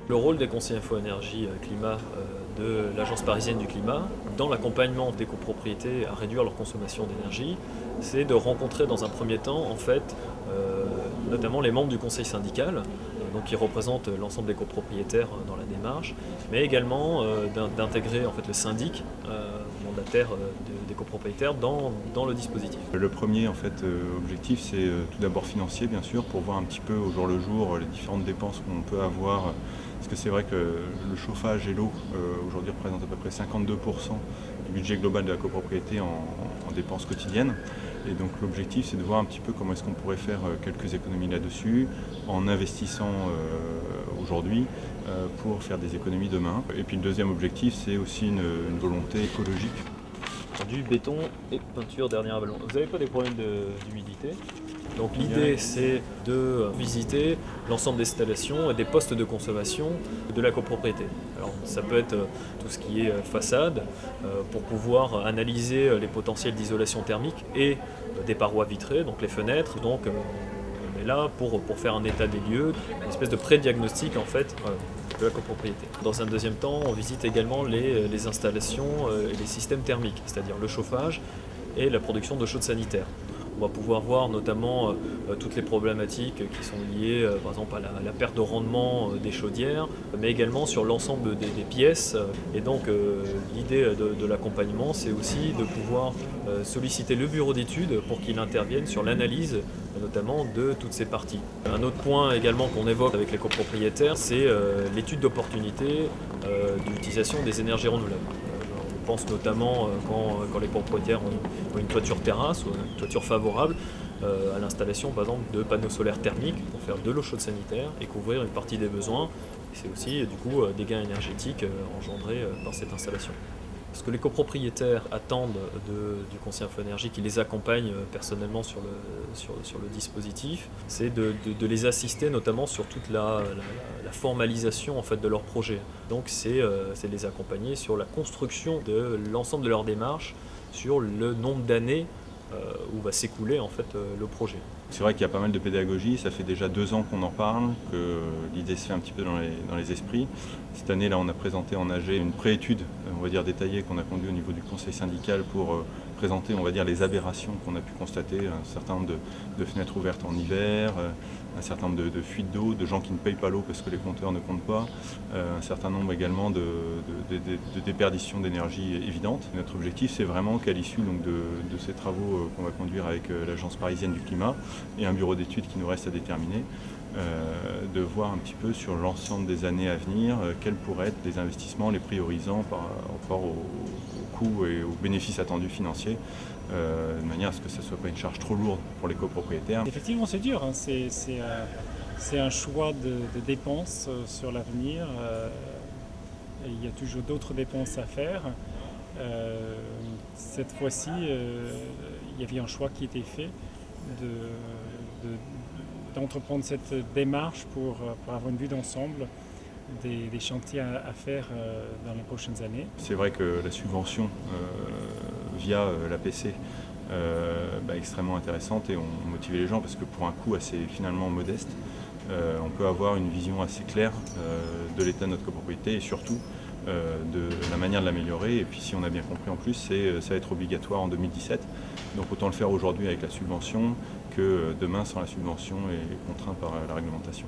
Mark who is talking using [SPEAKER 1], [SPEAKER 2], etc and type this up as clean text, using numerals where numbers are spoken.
[SPEAKER 1] Le rôle des conseillers info-énergie climat de l'Agence parisienne du climat dans l'accompagnement des copropriétés à réduire leur consommation d'énergie, c'est de rencontrer dans un premier temps en fait, notamment les membres du conseil syndical, donc qui représentent l'ensemble des copropriétaires dans la démarche, mais également d'intégrer en fait, le syndic mandataire des copropriétaires dans le dispositif.
[SPEAKER 2] Le premier en fait, objectif, c'est tout d'abord financier bien sûr, pour voir un petit peu au jour le jour les différentes dépenses qu'on peut avoir. Parce que c'est vrai que le chauffage et l'eau aujourd'hui représentent à peu près 52% du budget global de la copropriété en dépenses quotidiennes. Et donc l'objectif, c'est de voir un petit peu comment est-ce qu'on pourrait faire quelques économies là-dessus en investissant aujourd'hui pour faire des économies demain. Et puis le deuxième objectif, c'est aussi une volonté écologique.
[SPEAKER 1] Du béton et peinture dernier avalon. Vous n'avez pas des problèmes d'humidité? Donc l'idée c'est de visiter l'ensemble des installations et des postes de consommation de la copropriété. Alors ça peut être tout ce qui est façade pour pouvoir analyser les potentiels d'isolation thermique et des parois vitrées, donc les fenêtres. Donc on est là pour faire un état des lieux, une espèce de pré-diagnostic en fait de la copropriété. Dans un deuxième temps, on visite également les installations et les systèmes thermiques, c'est-à-dire le chauffage et la production d'eau chaude sanitaire. On va pouvoir voir notamment toutes les problématiques qui sont liées par exemple à la perte de rendement des chaudières, mais également sur l'ensemble des pièces. Et donc l'idée de l'accompagnement, c'est aussi de pouvoir solliciter le bureau d'études pour qu'il intervienne sur l'analyse notamment de toutes ces parties. Un autre point également qu'on évoque avec les copropriétaires, c'est l'étude d'opportunité d'utilisation des énergies renouvelables. On pense notamment quand les propriétaires ont une toiture terrasse ou une toiture favorable à l'installation par exemple de panneaux solaires thermiques pour faire de l'eau chaude sanitaire et couvrir une partie des besoins. C'est aussi du coup des gains énergétiques engendrés par cette installation. Ce que les copropriétaires attendent du conseiller info-énergie qui les accompagne personnellement sur le dispositif, c'est de les assister notamment sur toute la formalisation en fait, de leur projet. Donc c'est de les accompagner sur la construction de l'ensemble de leur démarche, sur le nombre d'années où va s'écouler en fait, le projet.
[SPEAKER 2] C'est vrai qu'il y a pas mal de pédagogie, ça fait déjà 2 ans qu'on en parle, que l'idée se fait un petit peu dans les esprits. Cette année, là, on a présenté en AG une préétude, on va dire détaillée, qu'on a conduite au niveau du conseil syndical pour présenter, on va dire, les aberrations qu'on a pu constater, un certain nombre de fenêtres ouvertes en hiver, un certain nombre de fuites d'eau, de gens qui ne payent pas l'eau parce que les compteurs ne comptent pas, un certain nombre également de déperditions d'énergie évidentes. Notre objectif, c'est vraiment qu'à l'issue de ces travaux qu'on va conduire avec l'Agence parisienne du climat et un bureau d'études qui nous reste à déterminer, de voir un petit peu sur l'ensemble des années à venir quels pourraient être les investissements les priorisants par rapport aux coûts et aux bénéfices attendus financiers, de manière à ce que ça ne soit pas une charge trop lourde pour les copropriétaires.
[SPEAKER 3] Effectivement, c'est dur, hein. C'est un choix de dépenses sur l'avenir. Il y a toujours d'autres dépenses à faire. Cette fois-ci, il y avait un choix qui était fait d'entreprendre cette démarche pour avoir une vue d'ensemble des chantiers à faire dans les prochaines années.
[SPEAKER 2] C'est vrai que la subvention via l'APC extrêmement intéressante et on motive les gens parce que pour un coût assez finalement modeste, on peut avoir une vision assez claire de l'état de notre copropriété et surtout de la manière de l'améliorer. Et puis si on a bien compris en plus, ça va être obligatoire en 2017. Donc autant le faire aujourd'hui avec la subvention que demain sans la subvention et contraint par la réglementation.